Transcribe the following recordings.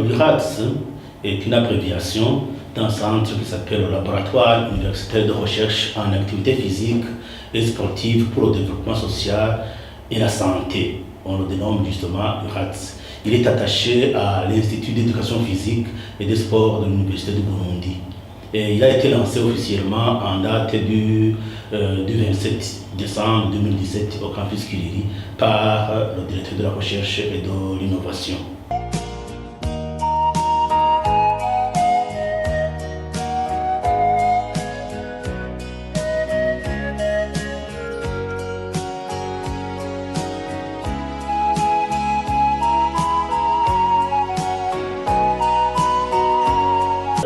l'URATS est une abréviation d'un centre qui s'appelle le Laboratoire universitaire de recherche en activité physique et sportive pour le développement social et la santé. On le dénomme justement l'URATS. Il est attaché à l'Institut d'éducation physique et des sports de l'Université du Burundi. Et il a été lancé officiellement en date du 27 décembre 2017 au campus Kiriri par le directeur de la recherche et de l'innovation.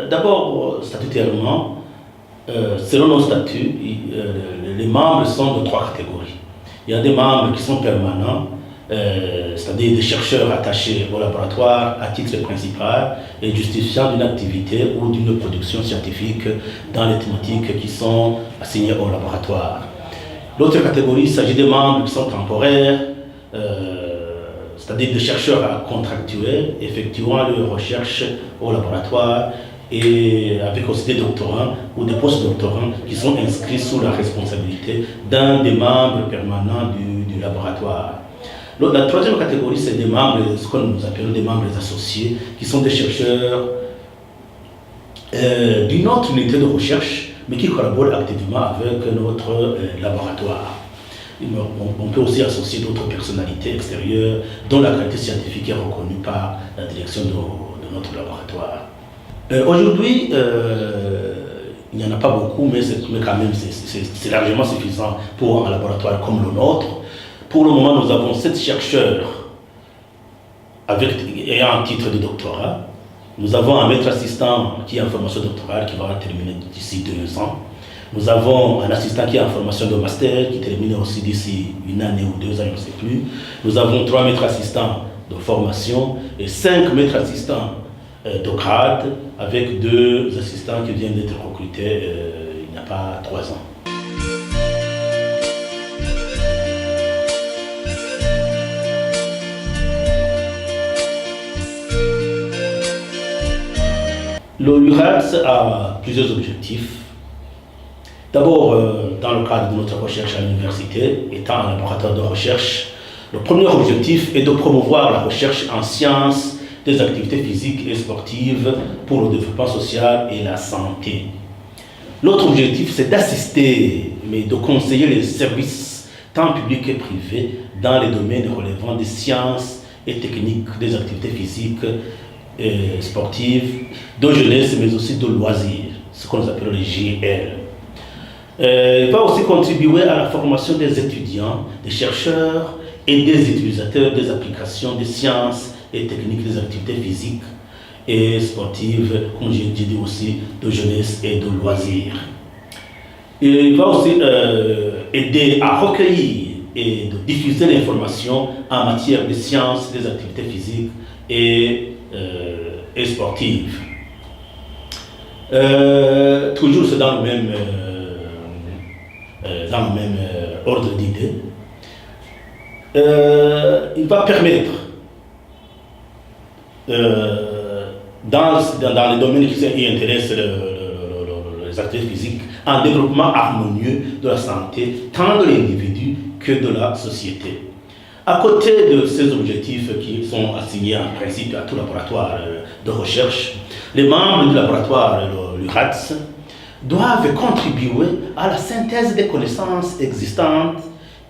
D'abord, statutairement, selon nos statuts, les membres sont de 3 catégories. Il y a des membres qui sont permanents, c'est-à-dire des chercheurs attachés au laboratoire à titre principal et justifiant d'une activité ou d'une production scientifique dans les thématiques qui sont assignées au laboratoire. L'autre catégorie, il s'agit des membres qui sont temporaires, c'est-à-dire des chercheurs contractuels effectuant leurs recherches au laboratoire et avec aussi des doctorants ou des post-doctorants qui sont inscrits sous la responsabilité d'un des membres permanents du laboratoire. La troisième catégorie, c'est des membres, ce que nous appelons des membres associés, qui sont des chercheurs d'une autre unité de recherche, mais qui collaborent activement avec notre laboratoire. On peut aussi associer d'autres personnalités extérieures dont la qualité scientifique est reconnue par la direction de notre laboratoire. Aujourd'hui, il n'y en a pas beaucoup, mais quand même c'est largement suffisant pour un laboratoire comme le nôtre. Pour le moment, nous avons 7 chercheurs ayant un titre de doctorat. Nous avons un maître assistant qui est en formation doctorale qui va terminer d'ici 2 ans. Nous avons un assistant qui est en formation de master qui termine aussi d'ici 1 année ou 2 ans, je ne sais plus. Nous avons 3 maîtres assistants de formation et 5 maîtres assistants de grade avec 2 assistants qui viennent d'être recrutés il n'y a pas 3 ans. L'URATS a plusieurs objectifs. D'abord, dans le cadre de notre recherche à l'université, étant un laboratoire de recherche, le premier objectif est de promouvoir la recherche en sciences des activités physiques et sportives pour le développement social et la santé. L'autre objectif, c'est d'assister, mais de conseiller les services, tant publics et privés, dans les domaines relevant des sciences et techniques des activités physiques et sportives, de jeunesse, mais aussi de loisirs, ce qu'on appelle les JL. Il va aussi contribuer à la formation des étudiants, des chercheurs et des utilisateurs des applications des sciences et techniques des activités physiques et sportives, comme j'ai dit aussi, de jeunesse et de loisirs. Et il va aussi aider à recueillir et de diffuser l'information en matière de sciences des activités physiques et sportives. Toujours c'est dans le même ordre d'idées. Il va permettre dans les domaines qui intéressent les activités physiques, un développement harmonieux de la santé, tant de l'individu que de la société. À côté de ces objectifs qui sont assignés en principe à tout laboratoire de recherche, les membres du laboratoire, l'URATS, doivent contribuer à la synthèse des connaissances existantes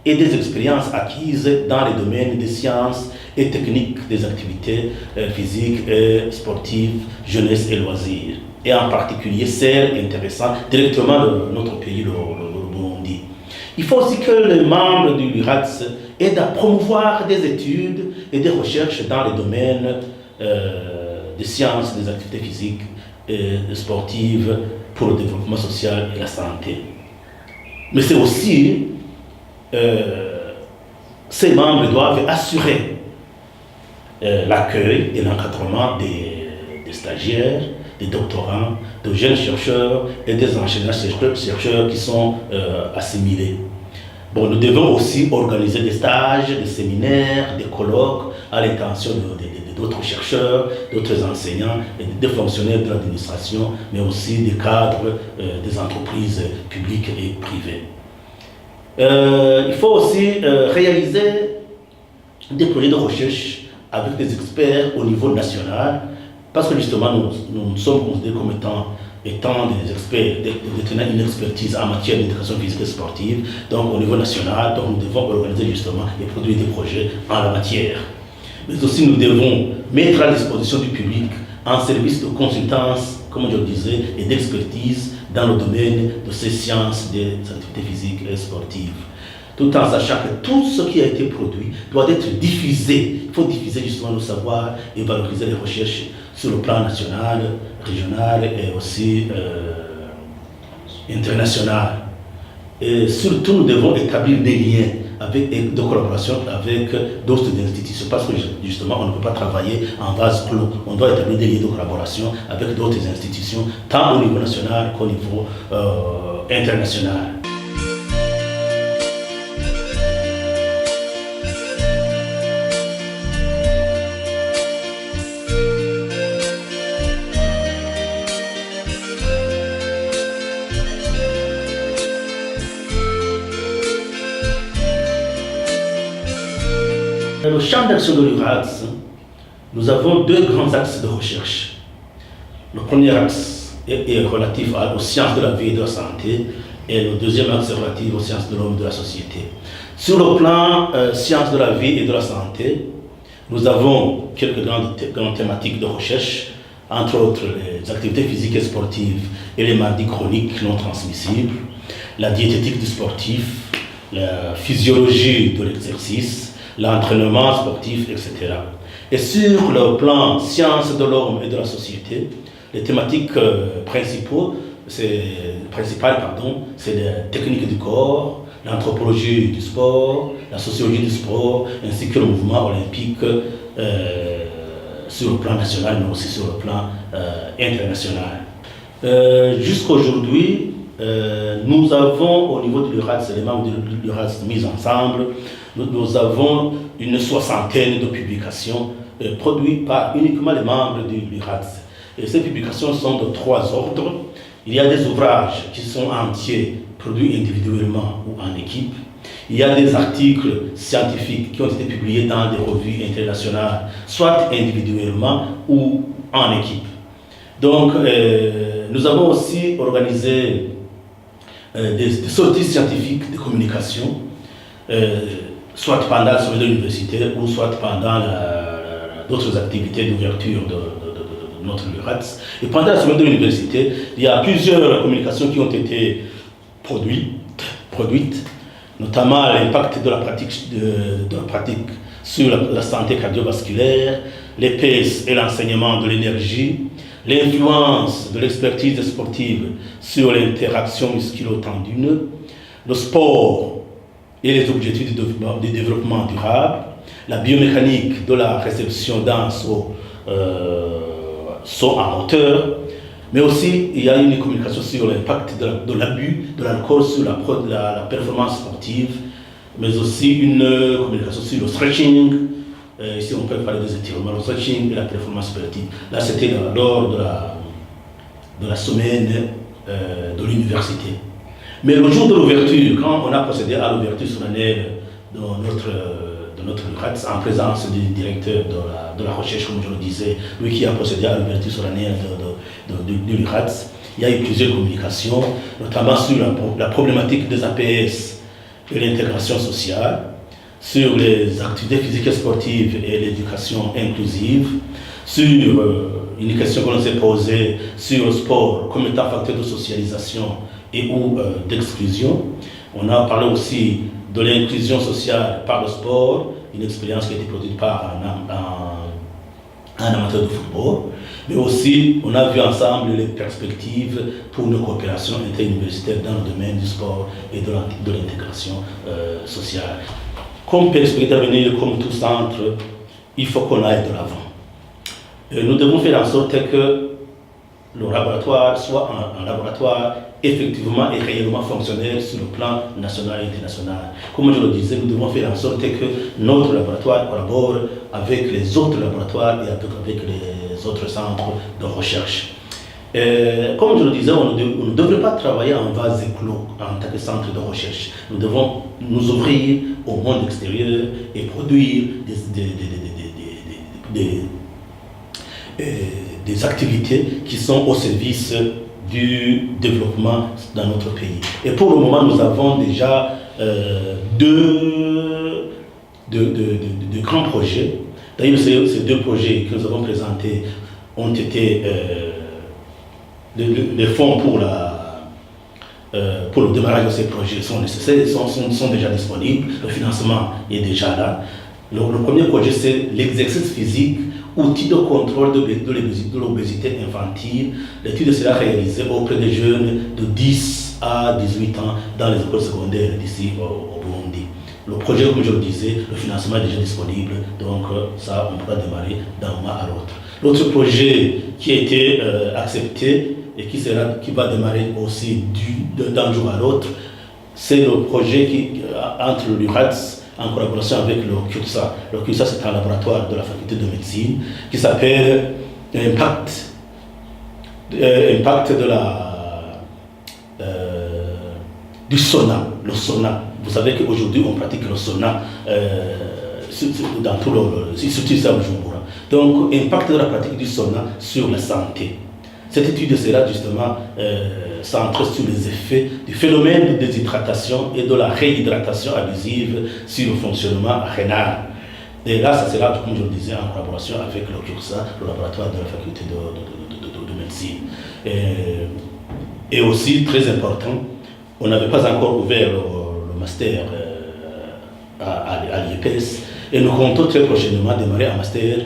et des expériences acquises dans les domaines des sciences et techniques des activités physiques et sportives, jeunesse et loisirs, et en particulier celles intéressant directement notre pays, le Burundi. Il faut aussi que les membres du l'URATS aident à promouvoir des études et des recherches dans les domaines des sciences, des activités physiques et sportives pour le développement social et la santé. Mais c'est aussi ces membres doivent assurer l'accueil et l'encadrement des stagiaires, des doctorants, de jeunes chercheurs et des enseignants chercheurs qui sont assimilés. Bon, nous devons aussi organiser des stages, des séminaires, des colloques à l'intention d'autres chercheurs, d'autres enseignants, et des fonctionnaires de l'administration, mais aussi des cadres des entreprises publiques et privées. Il faut aussi réaliser des projets de recherche avec des experts au niveau national, parce que justement nous sommes considérés comme étant des experts, détenant une expertise en matière d'éducation physique et sportive, donc au niveau national, donc nous devons organiser justement et produire des projets en la matière. Mais aussi nous devons mettre à disposition du public un service de consultance, comme je le disais, et d'expertise dans le domaine de ces sciences des activités physiques et sportives. Tout en sachant que tout ce qui a été produit doit être diffusé. Il faut diffuser justement le savoir et valoriser les recherches sur le plan national, régional et aussi international. Et surtout, nous devons établir des liens de collaboration avec d'autres institutions, parce que justement, on ne peut pas travailler en vase clos. On doit établir des liens de collaboration avec d'autres institutions, tant au niveau national qu'au niveau international. Dans le champ d'action de l'URADS, nous avons deux grands axes de recherche. Le premier axe est relatif aux sciences de la vie et de la santé, et le deuxième axe est relatif aux sciences de l'homme et de la société. Sur le plan sciences de la vie et de la santé, nous avons quelques grandes thématiques de recherche, entre autres les activités physiques et sportives et les maladies chroniques non transmissibles, la diététique du sportif, la physiologie de l'exercice, l'entraînement sportif, etc. Et sur le plan sciences de l'homme et de la société, les thématiques principales, c'est la technique du corps, l'anthropologie du sport, la sociologie du sport, ainsi que le mouvement olympique sur le plan national, mais aussi sur le plan international. Jusqu'à aujourd'hui, nous avons au niveau de l'URADS, les membres de l'URADS mis ensemble, nous avons une soixantaine de publications produites par uniquement les membres de l'URADS. Et ces publications sont de trois ordres. Il y a des ouvrages qui sont entiers, produits individuellement ou en équipe. Il y a des articles scientifiques qui ont été publiés dans des revues internationales, soit individuellement ou en équipe. Donc, nous avons aussi organisé des sorties scientifiques de communication, soit pendant la semaine de l'université ou soit pendant d'autres activités d'ouverture de notre URADS. Et pendant la semaine de l'université, il y a plusieurs communications qui ont été produites, notamment l'impact de la pratique sur la santé cardiovasculaire, l'épaisse et l'enseignement de l'énergie, l'influence de l'expertise sportive sur l'interaction musculo-tendine, le sport et les objectifs du développement durable, la biomécanique de la réception d'un saut en hauteur, mais aussi il y a une communication sur l'impact de l'abus de l'alcool sur la performance sportive, mais aussi une communication sur le stretching. Ici on peut parler des étirements, le stretching et la performance sportive. Là c'était lors de la semaine de l'université. Mais le jour de l'ouverture, quand on a procédé à l'ouverture solennelle de notre URADS, en présence du directeur de la recherche, comme je le disais, lui qui a procédé à l'ouverture solennelle de l'URADS, il y a eu plusieurs communications, notamment sur la problématique des APS et l'intégration sociale, sur les activités physiques et sportives et l'éducation inclusive, sur une question qu'on s'est posée sur le sport comme étant facteur de socialisation et ou d'exclusion. On a parlé aussi de l'inclusion sociale par le sport, une expérience qui a été produite par un amateur de football, mais aussi on a vu ensemble les perspectives pour une coopération interuniversitaire dans le domaine du sport et de l'intégration sociale. Comme perspective d'avenir, comme tout centre, il faut qu'on aille de l'avant. Nous devons faire en sorte que le laboratoire soit un laboratoire effectivement et réellement fonctionnel sur le plan national et international. Comme je le disais, nous devons faire en sorte que notre laboratoire collabore avec les autres laboratoires et avec les autres centres de recherche. Comme je le disais, on ne devrait pas travailler en vase clos en tant que centre de recherche. Nous devons nous ouvrir au monde extérieur et produire des activités qui sont au service du développement dans notre pays. Et pour le moment, nous avons déjà deux grands projets. D'ailleurs, ces deux projets que nous avons présentés ont été les fonds pour le démarrage de ces projets sont nécessaires, sont déjà disponibles, le financement est déjà là. Le premier projet, c'est l'exercice physique, outil de contrôle de l'obésité infantile. L'étude sera réalisée auprès des jeunes de 10 à 18 ans dans les écoles secondaires d'ici au Burundi. Le projet, comme je le disais, le financement est déjà disponible, donc ça, on pourra démarrer d'un mois à l'autre. L'autre projet qui a été accepté et qui va démarrer aussi d'un jour à l'autre, c'est le projet entre l'URATS en collaboration avec le CURSA. Le CURSA, c'est un laboratoire de la faculté de médecine qui s'appelle Impact du sauna. Le sauna. Vous savez qu'aujourd'hui, on pratique le sauna dans tout surtout ça au Bujumbura. Donc, impact de la pratique du sauna sur la santé. Cette étude sera justement centrée sur les effets du phénomène de déshydratation et de la réhydratation abusive sur le fonctionnement rénal. Et là, ça sera, comme je le disais, en collaboration avec le CURSA, le laboratoire de la faculté de médecine. Et aussi, très important, on n'avait pas encore ouvert le master à l'IEPS et nous comptons très prochainement démarrer un master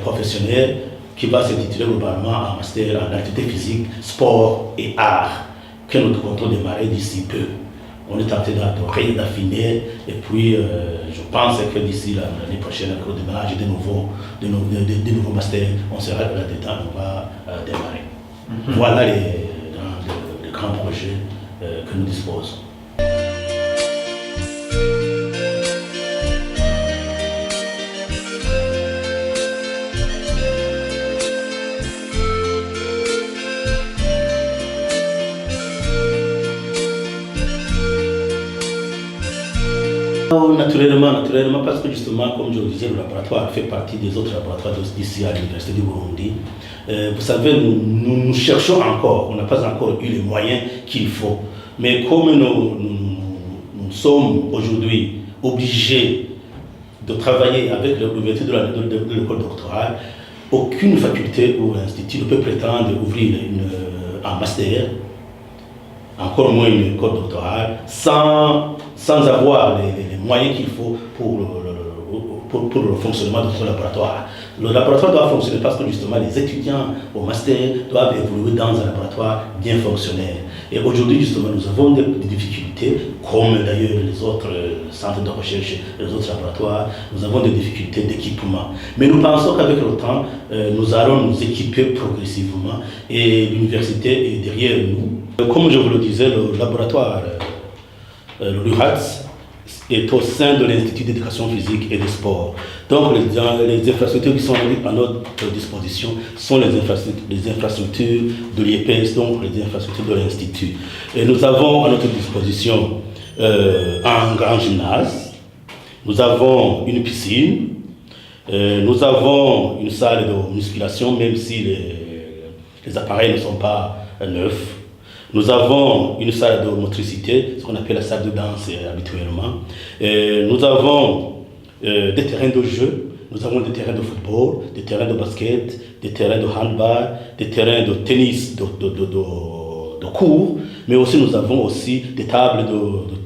professionnel qui va s'intituler globalement un master en activité physique, sport et art, que nous comptons démarrer d'ici peu. On est en train d'affiner et puis je pense que d'ici l'année prochaine, avec le démarrage des nouveaux masters, on sera là-dedans, on va démarrer. Voilà les grands projets que nous disposons. Naturellement, parce que justement, comme je le disais, le laboratoire fait partie des autres laboratoires d'ici à l'Université du Burundi. Vous savez, nous cherchons encore, on n'a pas encore eu les moyens qu'il faut. Mais comme nous sommes aujourd'hui obligés de travailler avec l'ouverture de l'école doctorale, aucune faculté ou institut ne peut prétendre ouvrir un master, encore moins une école doctorale, sans avoir les moyens qu'il faut pour le fonctionnement de ce laboratoire. Le laboratoire doit fonctionner parce que justement les étudiants au master doivent évoluer dans un laboratoire bien fonctionnel. Et aujourd'hui justement nous avons des difficultés, comme d'ailleurs les autres centres de recherche et les autres laboratoires, nous avons des difficultés d'équipement. Mais nous pensons qu'avec le temps, nous allons nous équiper progressivement et l'université est derrière nous. Comme je vous le disais, le laboratoire, le LURATS, est au sein de l'Institut d'éducation physique et de sport. Donc les infrastructures qui sont à notre disposition sont les infrastructures de l'IEPS, donc les infrastructures de l'Institut. Et nous avons à notre disposition un grand gymnase, nous avons une piscine, nous avons une salle de musculation, même si les appareils ne sont pas neufs. Nous avons une salle de motricité, ce qu'on appelle la salle de danse habituellement. Nous avons des terrains de jeu, nous avons des terrains de football, des terrains de basket, des terrains de handball, des terrains de tennis, de cours, mais aussi nous avons aussi des tables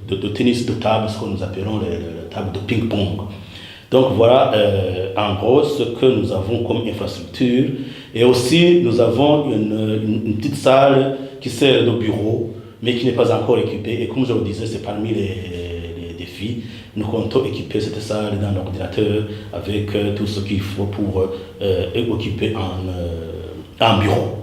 de tennis de table, ce que nous appelons les tables de ping-pong. Donc voilà en gros ce que nous avons comme infrastructure. Et aussi nous avons une petite salle qui sert de bureau, mais qui n'est pas encore équipée. Et comme je vous disais, c'est parmi les défis. Nous comptons équiper cette salle d'un ordinateur avec tout ce qu'il faut pour occuper un bureau.